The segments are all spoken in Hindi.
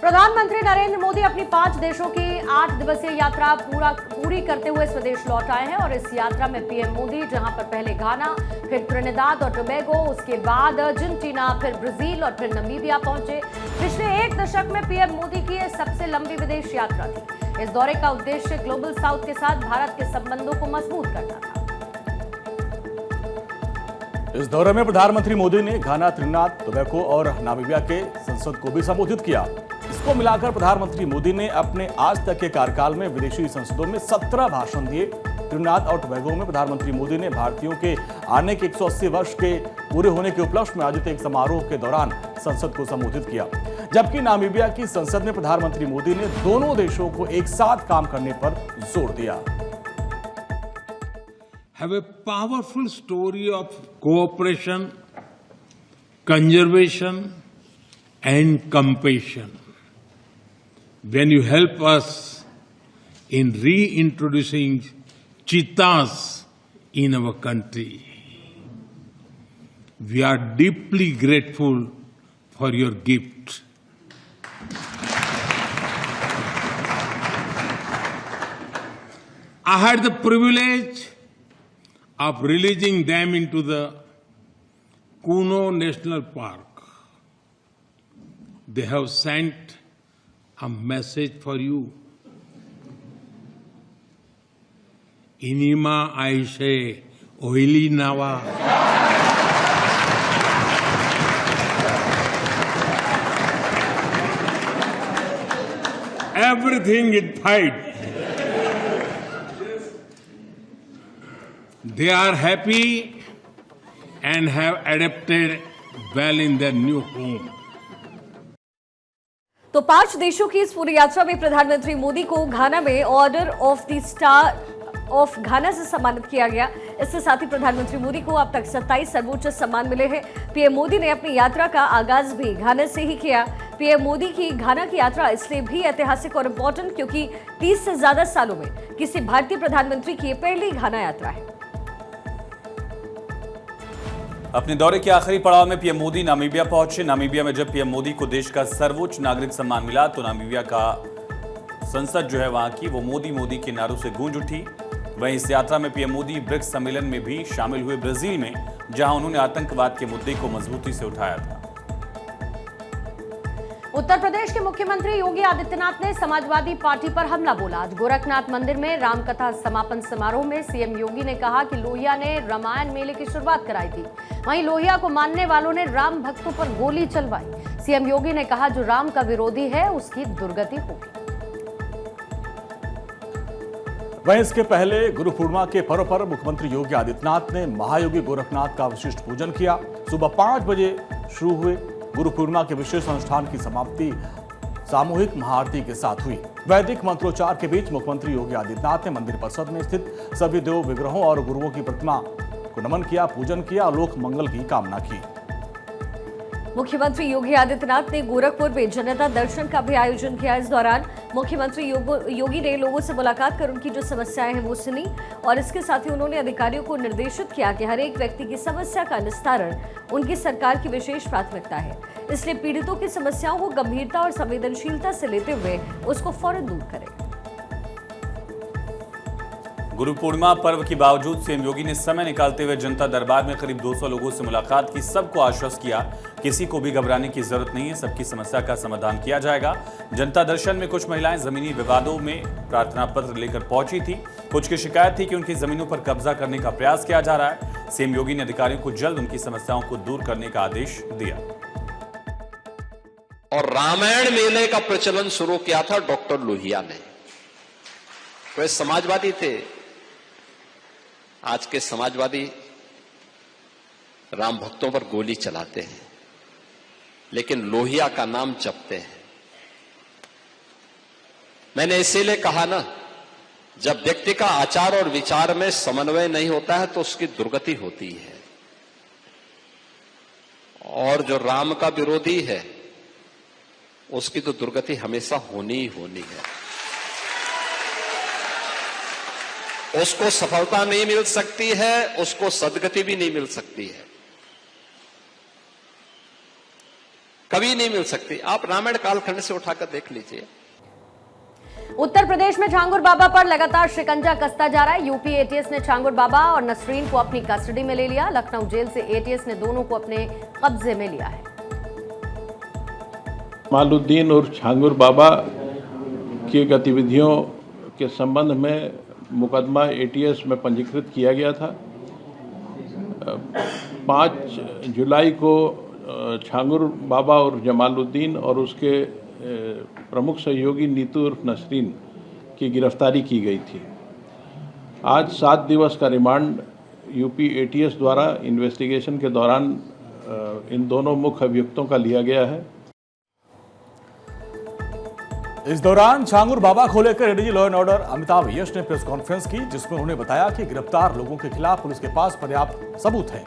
प्रधानमंत्री नरेंद्र मोदी अपनी 5 देशों की 8 दिवसीय यात्रा पूरी करते हुए स्वदेश लौट आए हैं और इस यात्रा में पीएम मोदी जहां पर पहले घाना, फिर त्रिनिदाद और टोबैगो, उसके बाद अर्जेंटीना, फिर ब्राजील और फिर नामीबिया पहुंचे। पिछले 1 दशक में पीएम मोदी की यह सबसे लंबी विदेश यात्रा थी। इस दौरे का उद्देश्य ग्लोबल साउथ के साथ भारत के संबंधों को मजबूत करना था। इस दौरे में प्रधानमंत्री मोदी ने घाना, त्रिनिदाद, टोबैगो और नामीबिया के संसद को भी संबोधित किया। इसको मिलाकर प्रधानमंत्री मोदी ने अपने आज तक के कार्यकाल में विदेशी संसदों में 17 भाषण दिए। त्रिनिदाद और टोबैगो में प्रधानमंत्री मोदी ने भारतीयों के आने के 180 वर्ष के पूरे होने के उपलक्ष्य में आयोजित एक समारोह के दौरान संसद को संबोधित किया। जबकि नामीबिया की संसद में प्रधानमंत्री मोदी ने दोनों देशों को एक साथ काम करने पर जोर दिया। Have a powerful story of cooperation, conservation, and compassion. When you help us in reintroducing cheetahs in our country, we are deeply grateful for your gift. I had the privilege of releasing them into the Kuno National Park. They have sent a message for you. Inima Aishe Oili Nawa. Everything is fine. They are happy and have adapted well in their new home. तो 5 देशों की इस पूरी यात्रा में प्रधानमंत्री मोदी को घाना में order of the star of घाना से सम्मानित किया गया। इसके साथ ही प्रधानमंत्री मोदी को अब तक 27 सर्वोच्च सम्मान मिले हैं। पीएम मोदी ने अपनी यात्रा का आगाज भी घाना से ही किया। पीएम मोदी की घाना की यात्रा इसलिए भी ऐतिहासिक और इम्पोर्टेंट क्योंकि 30 से ज्यादा सालों में किसी भारतीय प्रधानमंत्री की पहली घाना यात्रा है। अपने दौरे के आखिरी पड़ाव में पीएम मोदी नामीबिया पहुंचे। नामीबिया में जब पीएम मोदी को देश का सर्वोच्च नागरिक सम्मान मिला तो नामीबिया का संसद जो है वहां की वो मोदी मोदी के नारों से गूंज उठी। वहीं इस यात्रा में पीएम मोदी ब्रिक्स सम्मेलन में भी शामिल हुए ब्राजील में, जहां उन्होंने आतंकवाद के मुद्दे को मजबूती से उठाया था। उत्तर प्रदेश के मुख्यमंत्री योगी आदित्यनाथ ने समाजवादी पार्टी पर हमला बोला। आज गोरखनाथ मंदिर में रामकथा समापन समारोह में सीएम योगी ने कहा कि लोहिया ने रामायण मेले की शुरुआत कराई थी। वहीं लोहिया को मानने वालों ने राम भक्तों पर गोली चलवाई। सीएम योगी ने कहा जो राम का विरोधी है उसकी दुर्गति होगी। वहीं इसके पहले गुरु पूर्णिमा के पर्व पर मुख्यमंत्री योगी आदित्यनाथ ने महायोगी गोरखनाथ का विशिष्ट पूजन किया। सुबह 5 बजे शुरू हुए गुरु पूर्णिमा के विशेष अनुष्ठान की समाप्ति सामूहिक महाआरती के साथ हुई। वैदिक मंत्रोच्चार के बीच मुख्यमंत्री योगी आदित्यनाथ ने मंदिर परिसर में स्थित सभी देव विग्रहों और गुरुओं की प्रतिमा को नमन किया, पूजन किया और लोक मंगल की कामना की। मुख्यमंत्री योगी आदित्यनाथ ने गोरखपुर में जनता दर्शन का भी आयोजन किया। इस दौरान मुख्यमंत्री योगी ने लोगों से मुलाकात कर उनकी जो समस्याएं हैं वो सुनी और इसके साथ ही उन्होंने अधिकारियों को निर्देशित किया कि हर एक व्यक्ति की समस्या का निस्तारण उनकी सरकार की विशेष प्राथमिकता है। इसलिए पीड़ितों की समस्याओं को गंभीरता और संवेदनशीलता से लेते हुए उसको फौरन दूर करें। गुरु पूर्णिमा पर्व के बावजूद सीएम योगी ने समय निकालते हुए जनता दरबार में करीब 200 लोगों से मुलाकात की। सबको आश्वस्त किया किसी को भी घबराने की जरूरत नहीं है, सबकी समस्या का समाधान किया जाएगा। जनता दर्शन में कुछ महिलाएं जमीनी विवादों में प्रार्थना पत्र लेकर पहुंची थी। कुछ की शिकायत थी कि उनकी जमीनों पर कब्जा करने का प्रयास किया जा रहा है। सीएम योगी ने अधिकारियों को जल्द उनकी समस्याओं को दूर करने का आदेश दिया। और रामायण मेले का प्रचलन शुरू किया था डॉक्टर लोहिया ने। वे समाजवादी थे। आज के समाजवादी राम भक्तों पर गोली चलाते हैं, लेकिन लोहिया का नाम जपते हैं। मैंने इसीलिए कहा ना, जब व्यक्ति का आचार और विचार में समन्वय नहीं होता है तो उसकी दुर्गति होती है। और जो राम का विरोधी है उसकी तो दुर्गति हमेशा होनी ही होनी है। उसको सफलता नहीं मिल सकती है, उसको सदगति भी नहीं मिल सकती है। कभी नहीं मिल सकती। आप रामायण कालखंड से उठाकर देख लीजिए। उत्तर प्रदेश में छांगुर बाबा पर लगातार शिकंजा कसता जा रहा है। यूपी एटीएस ने छांगुर बाबा और नसरीन को अपनी कस्टडी में ले लिया। लखनऊ जेल से एटीएस ने दोनों को अपने कब्जे में लिया है। जमालुद्दीन और छांगुर बाबा की गतिविधियों के संबंध में मुकदमा एटीएस में पंजीकृत किया गया था। 5 जुलाई को छांगुर बाबा और जमालुद्दीन और उसके प्रमुख सहयोगी नीतू उर्फ नसरीन की गिरफ्तारी की गई थी। आज 7 दिवस का रिमांड यूपी एटीएस द्वारा इन्वेस्टिगेशन के दौरान इन दोनों मुख्य अभियुक्तों का लिया गया है। इस दौरान छांगुर बाबा को लेकर ADG law and order Amitabh Yash ने प्रेस कॉन्फ्रेंस की, जिसमें उन्होंने बताया कि गिरफ्तार लोगों के खिलाफ पुलिस के पास पर्याप्त सबूत है।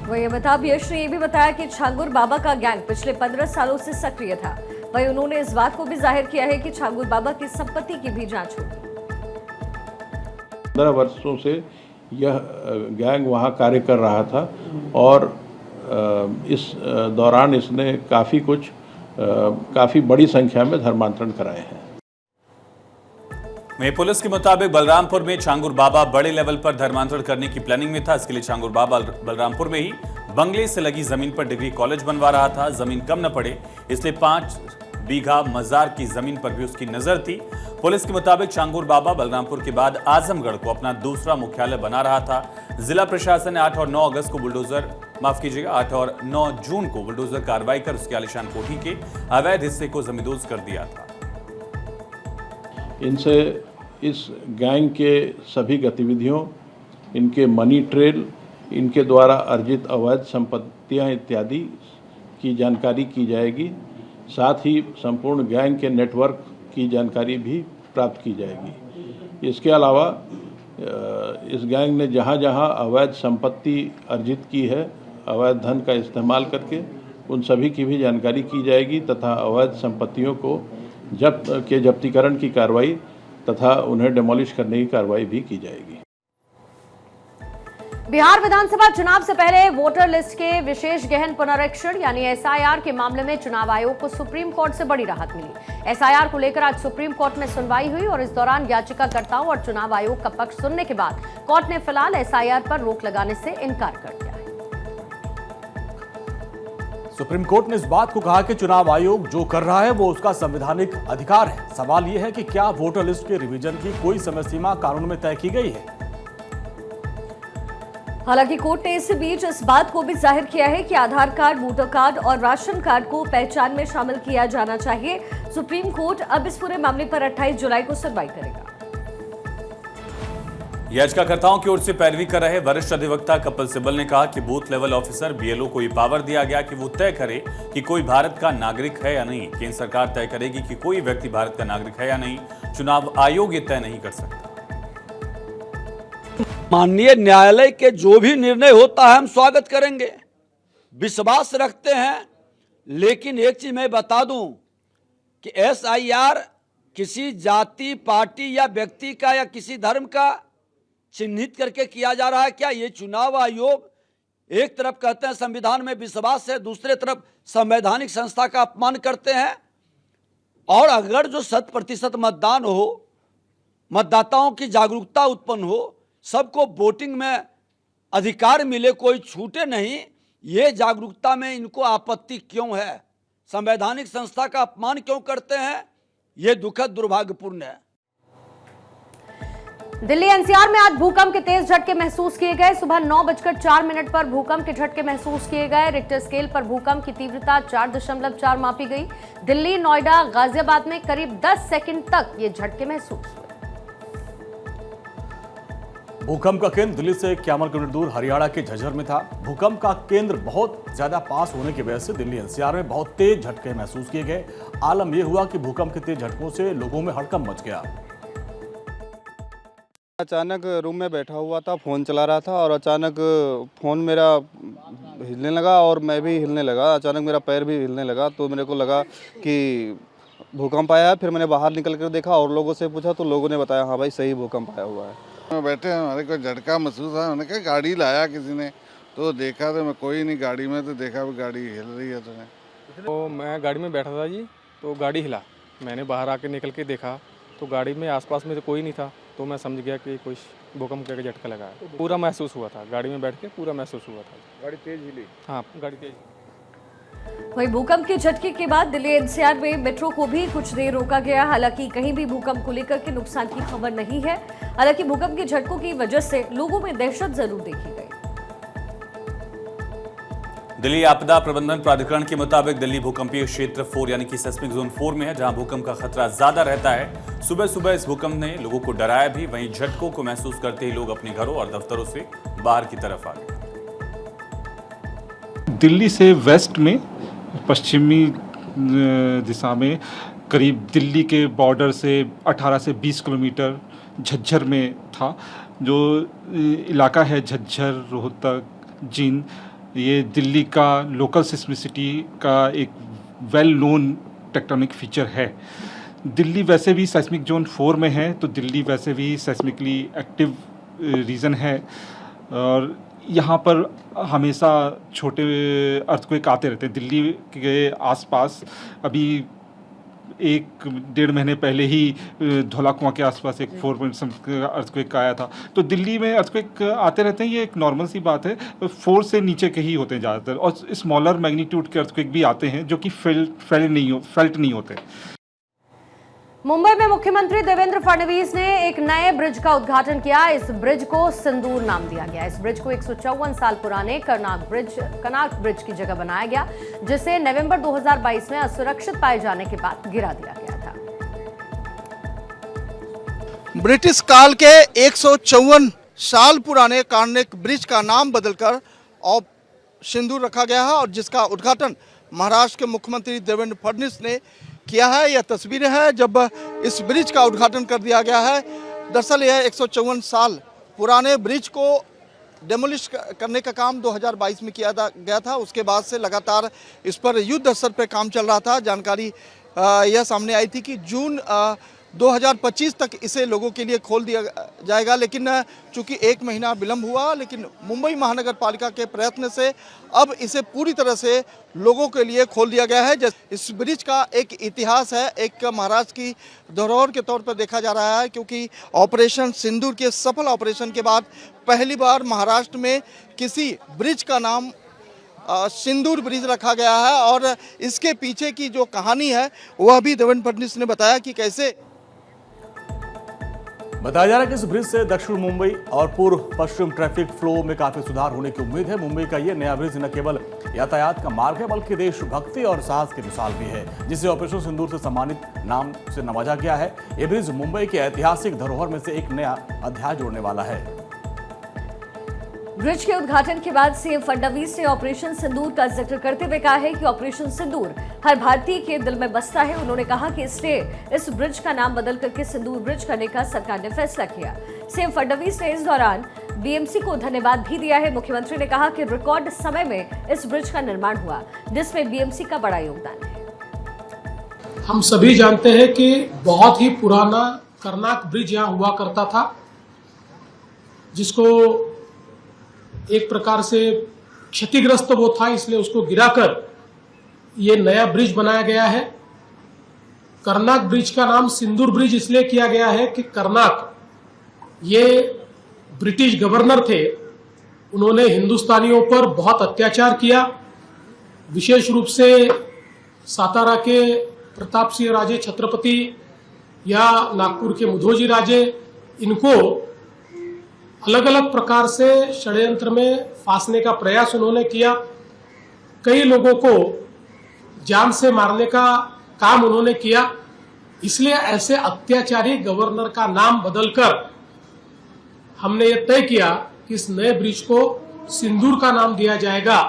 वहीं अमिताभ यश ने यह भी बताया कि छांगुर बाबा का गैंग पिछले 15 सालों से सक्रिय था। वहीं उन्होंने इस बात को भी जाहिर किया है कि छांगुर बाबा की संपत्ति की भी जांच होगी। 15 वर्षों से यह गैंग वहां कार्य कर रहा था और इस दौरान इसने काफ़ी बड़ी संख्या में धर्मांतरण कराए हैं। में पुलिस के मुताबिक बलरामपुर में छांगुर बाबा बड़े लेवल पर धर्मांतरण करने की प्लानिंग में था। इसके लिए छांगुर बाबा बलरामपुर में ही बंगले से लगी जमीन पर डिग्री कॉलेज बनवा रहा था। जमीन कम न पड़े इसलिए 5 बीघा मजार की जमीन पर भी उसकी नजर थी। पुलिस के मुताबिक छांगुर बाबा बलरामपुर के बाद आजमगढ़ को अपना दूसरा मुख्यालय बना रहा था। जिला प्रशासन ने 8 और 9 अगस्त को 8 और 9 जून को बुलडोजर कार्रवाई कर उसकी आलीशान कोठी के अवैध हिस्से को जमींदोज कर दिया था। इनसे इस गैंग के सभी गतिविधियों, इनके मनी ट्रेल, इनके द्वारा अर्जित अवैध संपत्तियां इत्यादि की जानकारी की जाएगी। साथ ही संपूर्ण गैंग के नेटवर्क की जानकारी भी प्राप्त की जाएगी। इसके अलावा इस गैंग ने जहां जहां अवैध संपत्ति अर्जित की है, अवैध धन का इस्तेमाल करके, उन सभी की भी जानकारी की जाएगी तथा अवैध संपत्तियों को जब्तीकरण की कार्रवाई तथा उन्हें डिमोलिश करने की कार्रवाई भी की जाएगी। बिहार विधानसभा चुनाव से पहले वोटर लिस्ट के विशेष गहन पुनरीक्षण यानी एसआईआर के मामले में चुनाव आयोग को सुप्रीम कोर्ट से बड़ी राहत मिली। एसआईआर को लेकर आज सुप्रीम कोर्ट में सुनवाई हुई और इस दौरान याचिकाकर्ताओं और चुनाव आयोग का पक्ष सुनने के बाद कोर्ट ने फिलहाल एसआईआर पर रोक लगाने से इनकार कर दिया है। सुप्रीम कोर्ट ने इस बात को कहा कि चुनाव आयोग जो कर रहा है वो उसका संवैधानिक अधिकार है। सवाल यह है कि क्या वोटर लिस्ट के रिवीजन की कोई समय सीमा कानून में तय की गई है। हालांकि कोर्ट ने इस बीच इस बात को भी जाहिर किया है कि आधार कार्ड, वोटर कार्ड और राशन कार्ड को पहचान में शामिल किया जाना चाहिए। सुप्रीम कोर्ट अब इस पूरे मामले पर 28 जुलाई को सुनवाई करेगा। याचिकाकर्ताओं की ओर से पैरवी कर रहे वरिष्ठ अधिवक्ता कपिल सिब्बल ने कहा कि बूथ लेवल ऑफिसर बीएलओ को ये पावर दिया गया कि वो तय करे कि कोई भारत का नागरिक है या नहीं। केंद्र सरकार तय करेगी कि कोई व्यक्ति भारत का नागरिक है या नहीं। चुनाव आयोग ये तय नहीं कर सकता। माननीय न्यायालय के जो भी निर्णय होता है हम स्वागत करेंगे, विश्वास रखते हैं। लेकिन एक चीज मैं बता दूं कि एसआईआर किसी जाति, पार्टी या व्यक्ति का या किसी धर्म का चिन्हित करके किया जा रहा है क्या? ये चुनाव आयोग एक तरफ कहते हैं संविधान में विश्वास है, दूसरे तरफ संवैधानिक संस्था का अपमान करते हैं। और अगर जो 100% मतदान हो, मतदाताओं की जागरूकता उत्पन्न हो, सबको वोटिंग में अधिकार मिले, कोई छूटे नहीं, ये जागरूकता में इनको आपत्ति क्यों है? संवैधानिक संस्था का अपमान क्यों करते हैं? ये दुखद दुर्भाग्यपूर्ण है। दिल्ली एनसीआर में आज भूकंप के तेज झटके महसूस किए गए। सुबह 9:04 पर भूकंप के झटके महसूस किए गए। रिक्टर स्केल पर भूकंप की तीव्रता 4.4 मापी गई। दिल्ली, नोएडा, गाजियाबाद में करीब 10 सेकंड तक ये झटके महसूस हुए। भूकंप का केंद्र दिल्ली से 51 किलोमीटर दूर हरियाणा के झज्जर में था। भूकंप का केंद्र बहुत ज्यादा पास होने की वजह से दिल्ली एनसीआर में बहुत तेज झटके महसूस किए गए। आलम यह हुआ कि भूकंप के तेज झटकों से लोगों में हड़कंप मच गया। अचानक रूम में बैठा हुआ था, फ़ोन चला रहा था और अचानक फ़ोन मेरा हिलने लगा और मैं भी हिलने लगा। अचानक मेरा पैर भी हिलने लगा तो मेरे को लगा कि भूकंप आया है। फिर मैंने बाहर निकल कर देखा और लोगों से पूछा तो लोगों ने बताया हाँ भाई सही भूकंप आया हुआ है। बैठे हमारे को झटका महसूस है, उन्होंने कहा गाड़ी लाया किसी ने तो देखा तो मैं कोई नहीं गाड़ी में, तो देखा भी गाड़ी हिल रही है। तो मैं गाड़ी में बैठा था जी, तो गाड़ी हिला। मैंने बाहर आके निकल के देखा तो गाड़ी में आसपास में तो कोई नहीं था, तो मैं समझ गया कि कुछ भूकंप का झटका लगा है। पूरा महसूस हुआ था, गाड़ी में बैठ के पूरा महसूस हुआ था। गाड़ी तेज हिली? हाँ, गाड़ी तेज। वहीं भूकंप के झटके के बाद दिल्ली एनसीआर में मेट्रो को भी कुछ देर रोका गया। हालांकि कहीं भी भूकंप को लेकर के नुकसान की खबर नहीं है। हालांकि भूकंप के झटकों की वजह से लोगों में दहशत जरूर देखी गई। दिल्ली आपदा प्रबंधन प्राधिकरण के मुताबिक दिल्ली भूकंपीय क्षेत्र 4 यानी कि सेस्मिक जोन 4 में है, जहां भूकंप का खतरा ज्यादा रहता है। सुबह सुबह इस भूकंप ने लोगों को डराया भी। वहीं झटकों को महसूस करते ही लोग अपने घरों और दफ्तरों से बाहर की तरफ आ गए। दिल्ली से वेस्ट में पश्चिमी दिशा में करीब दिल्ली के बॉर्डर से 18 से 20 किलोमीटर झज्जर में था। जो इलाका है झज्जर, रोहतक, जींद, ये दिल्ली का लोकल सिस्मिसिटी का एक वेल नोन टेक्टोनिक फीचर है। दिल्ली वैसे भी सेस्मिक जोन 4 में है, तो दिल्ली वैसे भी सेस्मिकली एक्टिव रीजन है और यहाँ पर हमेशा छोटे अर्थक्वेक आते रहते हैं। दिल्ली के आसपास अभी 1-1.5 महीने पहले ही धौला कुआं के आसपास एक 4 अर्थक्वेक आया था। तो दिल्ली में अर्थक्वेक आते रहते हैं, ये एक नॉर्मल सी बात है। 4 से नीचे के ही होते हैं ज़्यादातर, और स्मॉलर मैग्नीट्यूड के अर्थक्वेक भी आते हैं जो कि फेल्ट नहीं होते। मुंबई में मुख्यमंत्री देवेंद्र फडणवीस ने एक नए ब्रिज का उद्घाटन किया। इस ब्रिज को सिंदूर नाम दिया गया। इस ब्रिज को 154 साल पुराने कनाक ब्रिज की जगह बनाया गया, जिसे नवंबर 2022 में असुरक्षित पाए जाने के बाद गिरा दिया गया था। ब्रिटिश काल के 154 साल पुराने कनाक ब्रिज का नाम बदलकर अब सिंदूर रखा गया है, और जिसका उद्घाटन महाराष्ट्र के मुख्यमंत्री देवेंद्र फडणवीस ने किया है। यह तस्वीरें हैं जब इस ब्रिज का उद्घाटन कर दिया गया है। दरअसल यह 154 साल पुराने ब्रिज को डेमोलिश करने का काम 2022 में किया गया था। उसके बाद से लगातार इस पर युद्ध स्तर पर काम चल रहा था। जानकारी यह सामने आई थी कि जून 2025 तक इसे लोगों के लिए खोल दिया जाएगा, लेकिन चूंकि 1 महीना विलंब हुआ, लेकिन मुंबई महानगर पालिका के प्रयत्न से अब इसे पूरी तरह से लोगों के लिए खोल दिया गया है। इस ब्रिज का एक इतिहास है, एक महाराष्ट्र की धरोहर के तौर पर देखा जा रहा है, क्योंकि ऑपरेशन सिंदूर के सफल ऑपरेशन के बाद पहली बार महाराष्ट्र में किसी ब्रिज का नाम सिंदूर ब्रिज रखा गया है। और इसके पीछे की जो कहानी है वह भी देवेंद्र फडणवीस ने बताया कि कैसे बताया जा रहा है कि इस ब्रिज से दक्षिण मुंबई और पूर्व पश्चिम ट्रैफिक फ्लो में काफी सुधार होने की उम्मीद है। मुंबई का ये नया ब्रिज न केवल यातायात का मार्ग है, बल्कि देशभक्ति और साहस की मिसाल भी है, जिसे ऑपरेशन सिंदूर से सम्मानित नाम से नवाजा गया है। ये ब्रिज मुंबई के ऐतिहासिक धरोहर में से एक नया अध्याय जोड़ने वाला है। ब्रिज के उद्घाटन के बाद सीएम फडणवीस ने ऑपरेशन सिंदूर का जिक्र करते हुए कहा है कि ऑपरेशन सिंदूर हर भारतीय के दिल में बसता है। उन्होंने कहा कि इसलिए इस ब्रिज का नाम बदल करके सिंदूर ब्रिज करने का सरकार ने फैसला किया। सीएम फडणवीस ने इस दौरान बीएमसी को धन्यवाद भी दिया है। मुख्यमंत्री ने कहा कि रिकॉर्ड समय में इस ब्रिज का निर्माण हुआ, जिसमें बीएमसी का बड़ा योगदान है। हम सभी जानते हैं कि बहुत ही पुराना कर्नाक ब्रिज यहाँ हुआ करता था, जिसको एक प्रकार से क्षतिग्रस्त वो था, इसलिए उसको गिराकर ये नया ब्रिज बनाया गया है। कर्नाक ब्रिज का नाम सिंदूर ब्रिज इसलिए किया गया है कि कर्नाक ये ब्रिटिश गवर्नर थे, उन्होंने हिंदुस्तानियों पर बहुत अत्याचार किया। विशेष रूप से सातारा के प्रताप सिंह राजे छत्रपति या नागपुर के मुधोजी राजे, इनको अलग अलग प्रकार से षड्यंत्र में फांसने का प्रयास उन्होंने किया। कई लोगों को जान से मारने का काम उन्होंने किया। इसलिए ऐसे अत्याचारी गवर्नर का नाम बदलकर हमने ये तय किया कि इस नए ब्रिज को सिंदूर का नाम दिया जाएगा।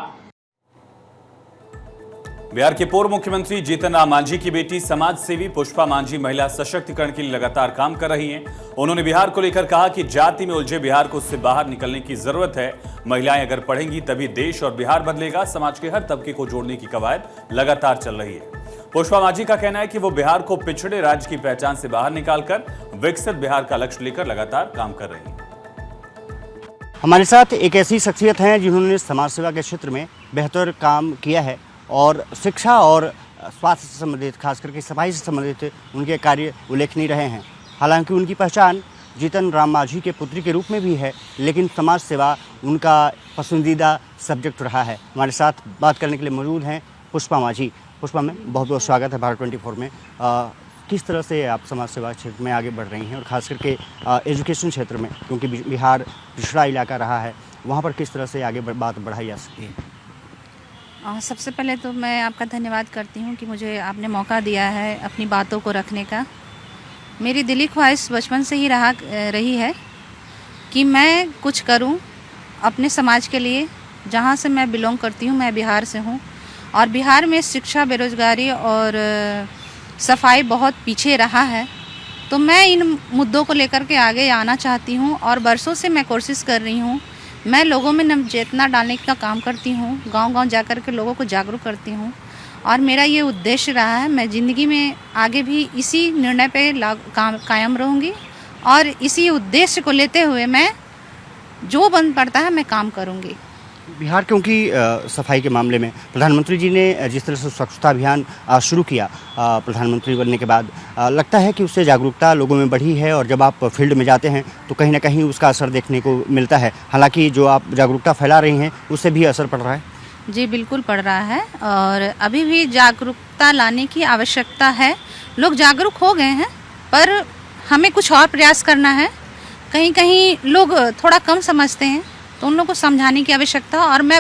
बिहार के पूर्व मुख्यमंत्री जीतन राम मांझी की बेटी समाज सेवी पुष्पा मांझी महिला सशक्तिकरण के लिए लगातार काम कर रही हैं। उन्होंने बिहार को लेकर कहा कि जाति में उलझे बिहार को उससे बाहर निकलने की जरूरत है। महिलाएं अगर पढ़ेंगी तभी देश और बिहार बदलेगा। समाज के हर तबके को जोड़ने की कवायद लगातार चल रही है। पुष्पा मांझी का कहना है कि वो बिहार को पिछड़े राज्य की पहचान से बाहर निकालकर विकसित बिहार का लक्ष्य लेकर लगातार काम कर रही है। हमारे साथ एक ऐसी शख्सियत हैं जिन्होंने समाज सेवा के क्षेत्र में बेहतर काम किया है और शिक्षा और स्वास्थ्य से संबंधित, खास करके सफाई से संबंधित उनके कार्य उल्लेखनीय रहे हैं। हालांकि उनकी पहचान जीतन राम मांझी के पुत्री के रूप में भी है, लेकिन समाज सेवा उनका पसंदीदा सब्जेक्ट रहा है। हमारे साथ बात करने के लिए मौजूद हैं पुष्पा मांझी। पुष्पा में बहुत बहुत स्वागत है भारत 24 में। किस तरह से आप समाज सेवा क्षेत्र में आगे बढ़ रही हैं और ख़ास करके एजुकेशन क्षेत्र में, क्योंकि बिहार पिछड़ा इलाका रहा है, वहाँ पर किस तरह से आगे बात बढ़ाई जा सकती है? सबसे पहले तो मैं आपका धन्यवाद करती हूँ कि मुझे आपने मौका दिया है अपनी बातों को रखने का। मेरी दिली ख्वाहिश बचपन से ही रही है कि मैं कुछ करूँ अपने समाज के लिए। जहाँ से मैं बिलोंग करती हूँ, मैं बिहार से हूँ और बिहार में शिक्षा, बेरोजगारी और सफाई बहुत पीछे रहा है। तो मैं इन मुद्दों को लेकर के आगे आना चाहती हूँ और बरसों से मैं कोशिश कर रही हूँ। मैं लोगों में नवचेतना डालने का काम करती हूँ, गांव-गांव जाकर के लोगों को जागरूक करती हूँ और मेरा ये उद्देश्य रहा है। मैं ज़िंदगी में आगे भी इसी निर्णय पे कायम रहूँगी और इसी उद्देश्य को लेते हुए मैं जो बन पड़ता है मैं काम करूँगी। बिहार क्योंकि सफाई के मामले में प्रधानमंत्री जी ने जिस तरह से स्वच्छता अभियान शुरू किया प्रधानमंत्री बनने के बाद, लगता है कि उससे जागरूकता लोगों में बढ़ी है और जब आप फील्ड में जाते हैं तो कहीं ना कहीं उसका असर देखने को मिलता है। हालांकि जो आप जागरूकता फैला रही हैं उससे भी असर पड़ रहा है। जी बिल्कुल पड़ रहा है और अभी भी जागरूकता लाने की आवश्यकता है। लोग जागरूक हो गए हैं पर हमें कुछ और प्रयास करना है। कहीं कहीं लोग थोड़ा कम समझते हैं तो उन लोगों को समझाने की आवश्यकता और मैं